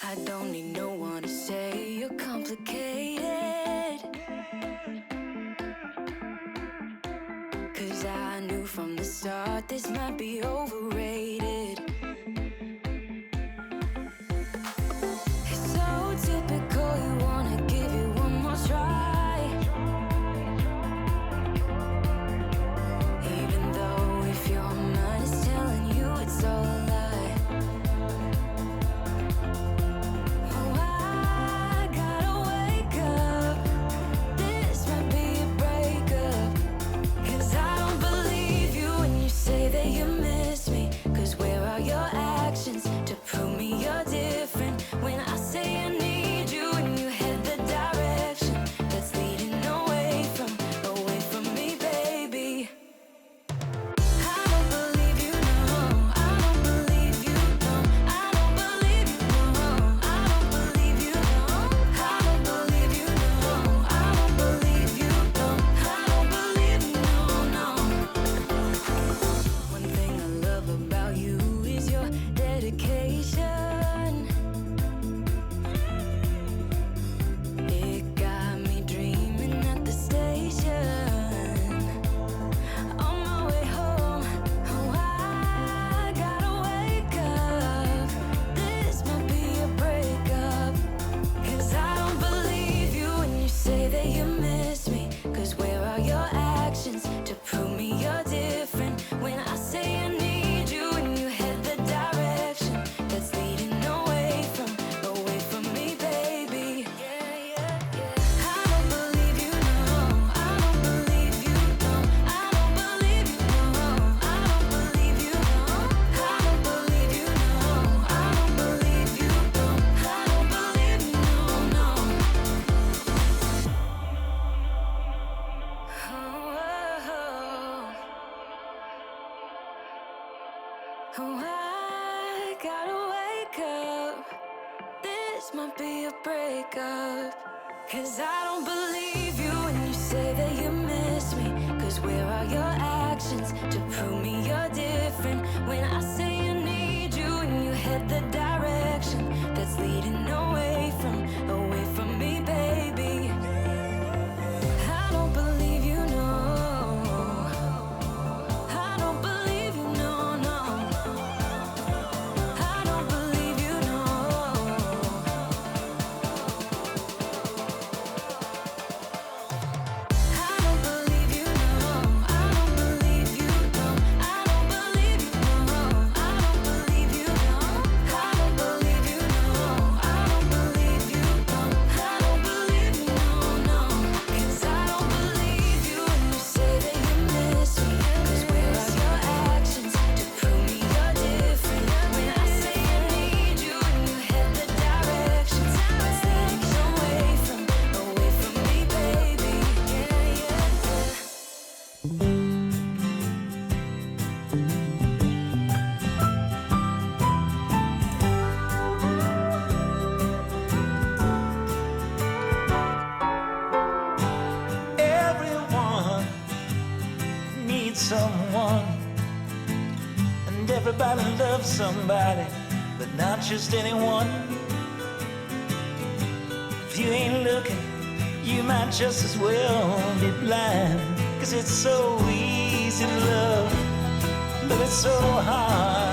I don't need no one to say you're complicated, 'cause I knew from the start this might be overrated. It's so typical, you wanna give it one more try, even though if your mind is telling you it's all a lie. Oh, I gotta wake up, this might be a breakup, 'cause I don't believe you when you say that you miss me, 'cause we're Oh, I gotta wake up. This might be a breakup. 'Cause I don't believe you when you say that you miss me. 'Cause where are your actions to prove me you're different? When I say you need you and you head the direction that's leading away from me, baby. I don't believe you, no. I don't believe you, no, no. I don't believe you, no. I don't believe you, no. I don't believe you, no. I don't believe you, no. I don't believe you, no. I don't believe you, no. I don't believe you, no. I don't believe you, no, no. 'Cause I don't believe you when you say that you miss me. 'Cause where are your actions to prove me you're different? When I say I need you and you head the directions that's leading away from me, baby. Yeah, yeah, yeah. Everyone needs someone, and everybody loves somebody, but not just anyone. If you ain't looking, you might just as well be blind. 'Cause it's so easy to love, but it's so hard